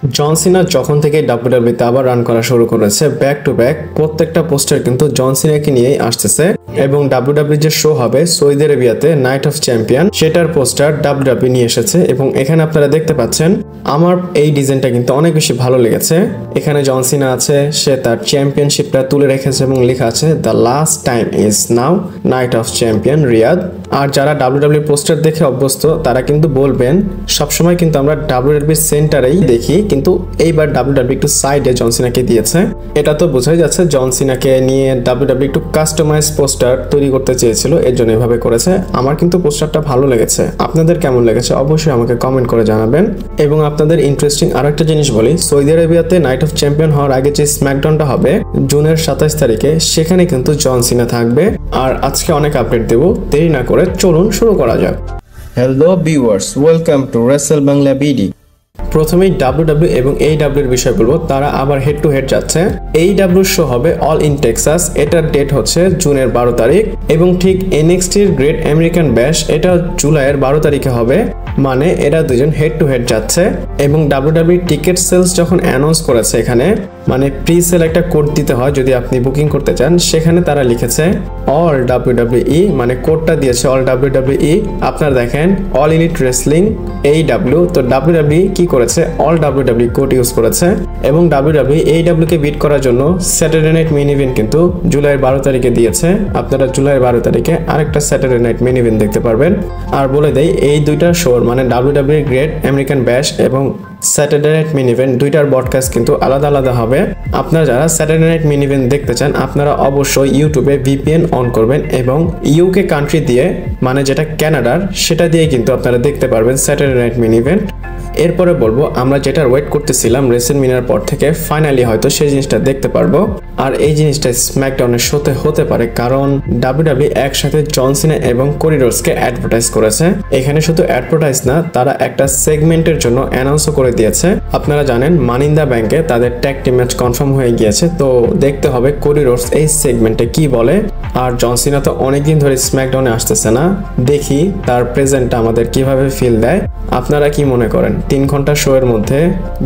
জন সিনা যখন থেকে ডাব্লিউডাব্লিউতে আবার রান করা শুরু করেছে, ব্যাক টু ব্যাক প্রত্যেকটা পোস্টার কিন্তু জন সিনাকে নিয়েই আসতেছে। এবং ডাব্লিউডাব্লিউ যে শো হবে সৌদি আরবিয়াতে নাইট অফ চ্যাম্পিয়ন, সেটার পোস্টার ডাব্লিউডাব্লিউ নিয়ে এসেছে। এবং এখানে আপনারা দেখতে পাচ্ছেন আমার এই ডিজাইনটা কিন্তু অনেক বেশি ভালো লেগেছে। এখানে জন সিনা আছে, সে তার চ্যাম্পিয়নশিপটা তুলে রেখেছে এবং লেখা আছে the last time is now, Night of Champion Riyadh. আর যারা ডাব্লিউডাব্লিউ পোস্টার দেখে অভ্যস্ত তারা কিন্তু বলবেন সবসময় কিন্তু আমরা ডাব্লিউডাব্লিউ সেন্টারেই দেখি, কিন্তু এইবার ডাব্লিউডাব্লিউ একটু সাইডে জন সিনাকে দিয়েছে। এটা তো বোঝাই যাচ্ছে জন সিনাকে নিয়ে ডাব্লিউডাব্লিউ একটু কাস্টমাইজ পোস্টার তৈরি করতে চেয়েছিল, এর জন্য এভাবে করেছে। আমার কিন্তু পোস্টারটা ভালো লেগেছে, আপনাদের কেমন লেগেছে অবশ্যই আমাকে কমেন্ট করে জানাবেন। এবং আপনাদের ইন্টারেস্টিং আরো একটা জিনিস বলি, সৌদি আরবিয়াতে নাইট অফ চ্যাম্পিয়ন হওয়ার আগে যে স্ম্যাকডাউনটা হবে জুনের 27 তারিখে, সেখানে কিন্তু জন সিনা থাকবে। আর আজকে অনেক আপডেট দেব, দেরি না করে চলুন শুরু করা যাক। Hello viewers, welcome to Rachel Bangla BD. প্রথমেই ডাব্লিউডাব্লিউ এবং এইডাব্লিউ এর বিষয় বলবো, তারা আবার হেড টু হেড যাচ্ছে। এইডাব্লিউ শো হবে অল ইন টেক্সাস, এটার ডেট হচ্ছে জুনের 12 তারিখ। এবং ঠিক এনএক্সটির গ্রেট আমেরিকান ব্যাশ, এটা জুলাইয়ের 12 তারিখে হবে। মানে এরা দুজন হেড টু হেড যাচ্ছে। এবং ডাব্লিউডাব্লিউ টিকেট সেলস যখন অ্যানাউন্স করেছে এখানে, মানে প্রি সেল একটা কোড দিতে হয় যদি আপনি বুকিং করতে চান, সেখানে তারা লিখেছে অল ডাব্লিউডাব্লিউই, মানে কোডটা দিয়েছে অল ডাব্লিউডাব্লিউই। আপনারা দেখেন অল ইলিট রেসলিং এইডাব্লিউ, তো ডাব্লিউডাব্লিউ কি করেছে অল ডাব্লিউডাব্লিউ কোড ইউজ করেছে। এবং ডাব্লিউডাব্লিউ এইডাব্লিউ কে বিট করার জন্য স্যাটারডে নাইট মেইন ইভেন্ট কিন্তু জুলাইয়ের 12 তারিখে দিয়েছে। আপনারা জুলাইয়ের 12 তারিখে আরেকটা স্যাটারডে নাইট মেইন ইভেন্ট দেখতে পারবেন। আর বলে দেই এই দুইটা শোর মানে ডাব্লিউডাব্লিউ গ্রেট আমেরিকান ব্যাশ এবং স্যাটারডে নাইট মেইন ইভেন্ট দুইটার ব্রডকাস্ট কিন্তু আলাদা আলাদা হবে। আপনারা যারা স্যাটারডে নাইট মেইন ইভেন্ট দেখতে চান আপনারা অবশ্যই ইউটিউবে ভিপিএন অন করবেন এবং ইউকে কান্ট্রি দিয়ে, মানে যেটা কানাডার, সেটা দিয়ে কিন্তু আপনারা দেখতে পারবেন স্যাটারডে নাইট মেইন ইভেন্ট। এরপরে বলবো আমরা যেটা ওয়েট করতেছিলাম রেসেলমেনিয়ার পর থেকে, ফাইনালি হয়তো সেই জিনিসটা দেখতে পারবো। আর এই জিনিসটা স্ম্যাকডাউনের শোতে হতে পারে, কারণ ডাব্লিউডাব্লিউ একসাথে জন সিনা এবং কোডি রোডসকে অ্যাডভার্টাইজ করেছে। এখানে শুধু অ্যাডভার্টাইজ না, তারা একটা সেগমেন্টের জন্য অ্যানাউন্সও করে দিয়েছে। আপনারা জানেন মানি ইন দ্য ব্যাংকে তাদের ট্যাগ টিম ম্যাচ কনফার্ম হয়ে গিয়েছে, তো দেখতে হবে কোডি রোডস এই সেগমেন্টে কি বলে। আর জন সিনা তো অনেকদিন ধরে স্ম্যাকডাউনে আসতেছে না, দেখি তার প্রেজেন্টটা আমাদের কিভাবে ফিল দেয়। আপনারা কি মনে করেন 3 ঘন্টা শো এর মধ্যে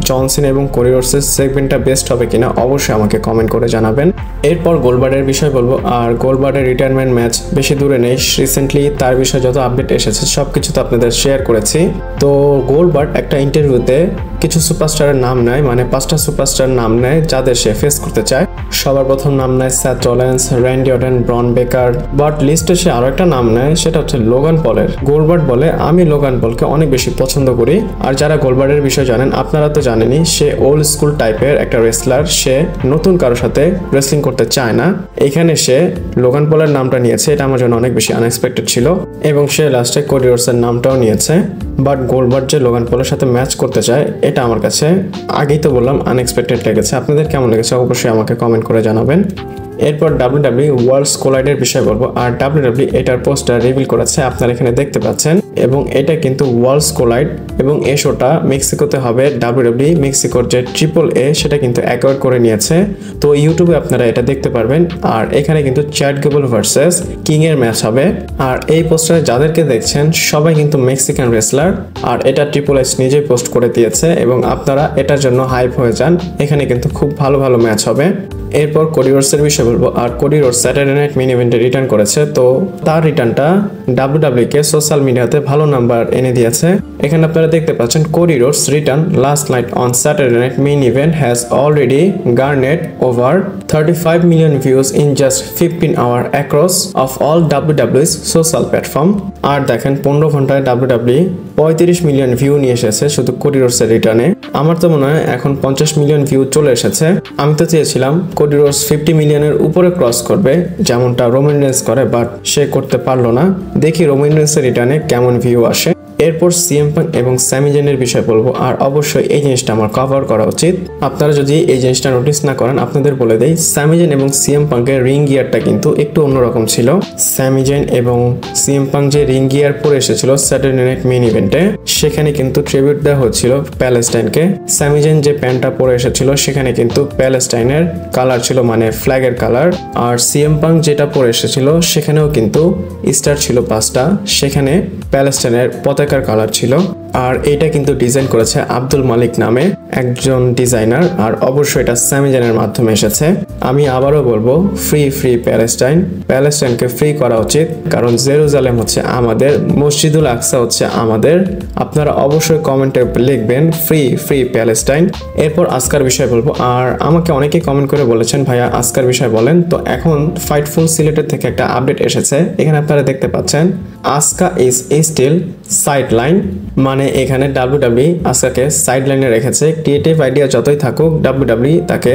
জন সিনা এবং কোডি রোডসের সেগমেন্টটা বেস্ট হবে কিনা অবশ্যই আমাকে কমেন্ট করে জানাবেন। এরপর গোল্ডবার্ডের বিষয় বলবো। আর গোল্ডবার্ডের রিটায়ারমেন্ট ম্যাচ বেশি দূরে নেই, রিসেন্টলি তার বিষয়ে যত আপডেট এসেছে সবকিছু তো আপনাদের শেয়ার করেছি। তো গোল্ডবার্ড একটা ইন্টারভিউতে কিছু সুপারস্টারের নাম নেয়, মানে 5টা সুপারস্টার নাম নেয় যাদের সে ফেস করতে চায়। সবার প্রথম নাম নেয় স্যাথ রলিন্স, র্যান্ডি অর্টন, ব্রন বেকার। বাট লিস্টে সে আরো একটা নাম নেয়, সেটা হচ্ছে লোগান পলের। গোল্ডবার্ড বলে আমি লোগান পলকে অনেক বেশি পছন্দ করি। আর যারা গোল্ডবার্ডের বিষয় জানেন আপনারা তো জানেনই, সে ওল্ড স্কুল টাইপের একটা রেসলার, সে নতুন কারোর সাথে রেসলিং করতে চায় না। এখানে সে লোগান পলের নামটা নিয়েছে, এটা আমার জন্য অনেক বেশি আনএক্সপেক্টেড ছিল। এবং সে লাস্টে কোডি রোডসের নামটাও নিয়েছে। বাট গোল্ডবার্ড যে লোগান পলের সাথে ম্যাচ করতে চায় এটা আমার কাছে আগেই তো বললাম আনএক্সপেক্টেড লেগেছে। আপনাদের কেমন লেগেছে অবশ্যই আমাকে কমেন্ট করে জানাবেন। এরপর ডাব্লিউডাব্লিউ ওয়ার্ল্ডস কোলাইডের বিষয় বলবো। আর ডাব্লিউডাব্লিউ এটার পোস্টার রিভিল করেছে, আপনারা এখানে দেখতে পাচ্ছেন। এবং এটা কিন্তু ওয়ার্ল্ডস কোলাইড এবং এই শোটা মেক্সিকোতে হবে। ডাব্লিউডাব্লিউ মেক্সিকোর যে AAA সেটা কিন্তু অ্যাকোয়ার্ড করে নিয়েছে, তো ইউটিউবে আপনারা এটা দেখতে পারবেন। আর এখানে কিন্তু চ্যাট গেবল ভার্সেস কিং এর ম্যাচ হবে। আর এই পোস্টারে যাদেরকে দেখছেন সবাই কিন্তু মেক্সিকান রেসলার। আর এটা AAA নিজেই পোস্ট করে দিয়েছে এবং আপনারা এটার জন্য হাইপ হয়ে যান। এখানে কিন্তু খুব ভালো ভালো ম্যাচ হবে। এরপর কোডি রোডসের বিষয় বলবো। আর Cody Rhodes Saturday Night Main ইভেন্টে রিটার্ন করেছে, তো তার রিটার্নটা ডাব্লিউডাব্লিউ কে সোশ্যাল মিডিয়াতে ভালো নাম্বার এনে দিয়েছে। এখানে আপনারা দেখতে পাচ্ছেন Cody Rhodes return last night on Saturday Night Main Event has already garnered over 35 million views in just 15 hour across of all ডাব্লিউডাব্লিউ's সোশ্যাল প্ল্যাটফর্ম। আর দেখেন 15 ঘন্টায় ডাব্লিউডাব্লিউ 35 মিলিয়ন ভিউ নিয়ে এসেছে শুধু কোডি রোডসের রিটার্নে। আমার তো মনে হয় এখন 50 মিলিয়ন ভিউ চলে এসেছে। আমি তো চেয়েছিলাম কোডি রোডস 50 মিলিয়নের উপরে ক্রস করবে যেমনটা রোমান রেন্স করে, বাট সে করতে পারলো না। দেখি রোমান রেন্সের রিটার্নে কেমন ভিউ আসে। এরপর সিএম পাঙ্ক এবং স্যামি জেনের বিষয় বলবো। আর অবশ্যই এই জিনিসটা আমার কভার করা উচিত। আপনারা যদি এই জিনিসটা নোটিস না করেন আপনাদের বলে দেই, স্যামি জেন এবং সিএম পাঙ্কের রিং গিয়ারটা কিন্তু একটু অন্যরকম ছিল। স্যামি জেন এবং সিএম পাঙ্ক যে রিং গিয়ার পরে এসেছিল স্যাটারডে নাইট মেইন ইভেন্টে, সেখানে কিন্তু ট্রিবিউট দেওয়া হচ্ছিল প্যালেস্টাইনকে। স্যামি জেন যে প্যান্টটা পরে এসেছিল সেখানে কিন্তু প্যালেস্টাইনের কালার ছিল, মানে ফ্ল্যাগের কালার। আর সিএম পাঙ্ক যেটা পরে এসেছিল সেখানেও কিন্তু স্টার ছিল 5টা, সেখানে প্যালেস্টাইনের পতাকার কালার ছিল। আর এটা কিন্তু ডিজাইন করেছে আব্দুল মালিক নামে একজন ডিজাইনার, আর অবশ্যই এটা স্যামি জানের মাধ্যমে এসেছে। আমি আবারও বলবো ফ্রি প্যালেস্টাইনকে ফ্রি করা উচিত, কারণ জেরুজালেম হচ্ছে আমাদের, মসজিদুল আকসা হচ্ছে আমাদের। আপনারা অবশ্যই কমেন্টে লিখবেন ফ্রি প্যালেস্টাইন। এরপর আজকার বিষয় বলবো, আর আমাকে অনেকেই কমেন্ট করে বলেছেন ভাইয়া আজকার বিষয় বলেন। তো এখন ফাইটফুল সিলেটের থেকে একটা আপডেট এসেছে, এখানে আপনারা দেখতে পাচ্ছেন Aashka is still side line, মানে এখানে ডাব্লিউডাব্লিউই আস্কাকে সাইড লাইনে রেখেছে। ক্রিয়েটিভ আইডিয়া যতই থাকুক ডাব্লিউডাব্লিউই তাকে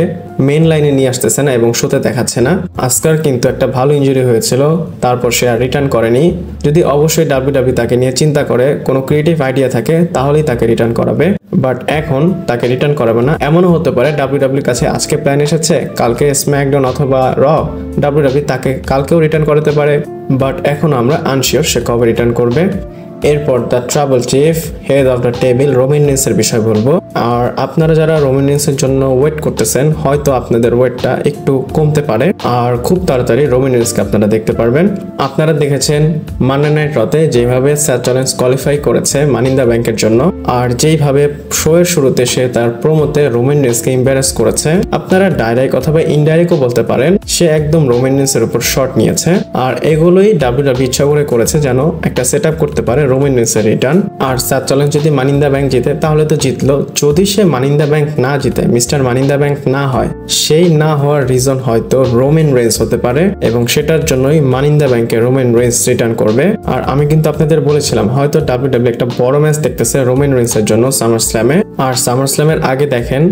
মেইন লাইনে নিয়ে আসতেছে না এবং শোতে দেখাচ্ছে না। আস্কার কিন্তু একটা ভালো ইনজুরি হয়েছিল, তারপর সে আর রিটার্ন করেনি। যদি অবশ্যই ডাব্লিউডাব্লিউই তাকে নিয়ে চিন্তা করে কোনো ক্রিয়েটিভ আইডিয়া থাকে তাহলেই তাকে রিটার্ন করাবে, বাট এখন তাকে রিটার্ন করাবে না। এমনও হতে পারে ডাব্লিউডাব্লিউর কাছে আজকে প্ল্যান এসেছে, কালকে স্ম্যাকডাউন অথবা র ডাব্লিউডাব্লিউ তাকে কালকেও রিটার্ন করাতে পারে, বাট এখন আমরা আনশিওর সে কবে রিটার্ন করবে। এরপর the tribal chief head of the table Roman রিন্সের বিষয় বলবো। আর আপনারা যারা রোমান রিন্সের জন্য ওয়েট করতেছেন, হয়তো আপনাদের ওয়েটটা একটু কমতে পারে, আর খুব তাড়াতাড়ি রোমান রিন্সকে আপনারা দেখতে পারবেন। আপনারা দেখেছেন মানডে নাইট রতে যেভাবে স্যাথ রলিন্স কোয়ালিফাই করেছে মানি ইন দ্য ব্যাংকের জন্য, আর যেইভাবে শো এর শুরুতে সে তার প্রোমোতে রোমান রিন্সকে এম্বারাস করেছে, আপনারা ডাইরেক্ট অথবা ইনডাইরেক্টও বলতে পারেন সে একদম রোমান রিন্সের উপর শট নিয়েছে। আর এগুলোই ডাব্লিউডাব্লিউ ইচ্ছা করেছে যেন একটা সেট আপ করতে পারে রোমান রিন্সের রিটার্ন। আর স্যাথ রলিন্স যদি মানি ইন দ্য ব্যাংক জিতে তাহলে তো জিতলো, যদি সে মানি ইন দ্য ব্যাংক না জিতে, mister money in the bank না হয়, সেই না হওয়ার রিজন হয়তো রোমান রেন্স হতে পারে, এবং সেটার জন্যই মানি ইন দ্য ব্যাংকে রোমান রেন্স রিটার্ন করবে। আর আমি কিন্তু আপনাদের বলেছিলাম হয়তো ডাব্লিউডাব্লিউ একটা বড় ম্যাচ দেখতেছে রোমান রেন্সের জন্য সামার স্ল্যামে। আর সামার স্ল্যামের আগে দেখেন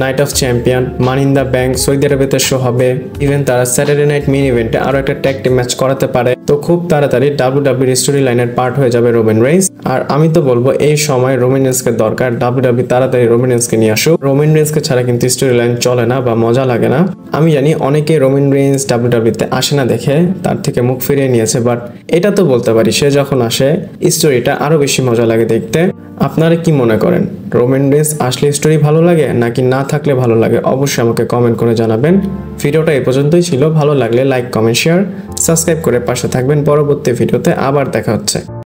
Night of Champion, Money in the Bank, Saudi আরবেতে শো হবে, ইভেন তারা স্যাটারডে নাইট মেইন ইভেন্টে আরো একটা ট্যাগ টিম ম্যাচ করাতে পারে। তো খুব তাড়াতাড়ি ডাব্লিউডাব্লিউর স্টোরি লাইনের পার্ট হয়ে যাবে রোমান রেন্স। আর আমি তো বলবো এই সময় রোমান রেন্সকে দরকার, ডাব্লিউডাব্লিউ তাড়াতাড়ি রোমান রেন্সকে নিয়ে আসুক। রোমান রেন্সকে ছাড়া কিন্তু স্টোরি লাইন চলে না বা মজা লাগে না। আমি জানি অনেকে রোমান রেন্স ডাব্লিউডাব্লিউতে আসে না দেখে তার থেকে মুখ ফিরিয়ে নিয়েছে, বাট এটা তো বলতে পারি সে যখন আসে স্টোরিটা আরো বেশি মজা লাগে দেখতে। আপনারা কি মনে করেন রোমান রেন্স আসলে স্টোরি ভালো লাগে নাকি না থাকলে ভালো লাগে? অবশ্যই আমাকে কমেন্ট করে জানাবেন। ভিডিওটা এই পর্যন্তই ছিল, ভালো লাগলে লাইক কমেন্ট শেয়ার সাবস্ক্রাইব করে পাশে থাকবেন। পরবর্তী ভিডিওতে আবার দেখা হচ্ছে।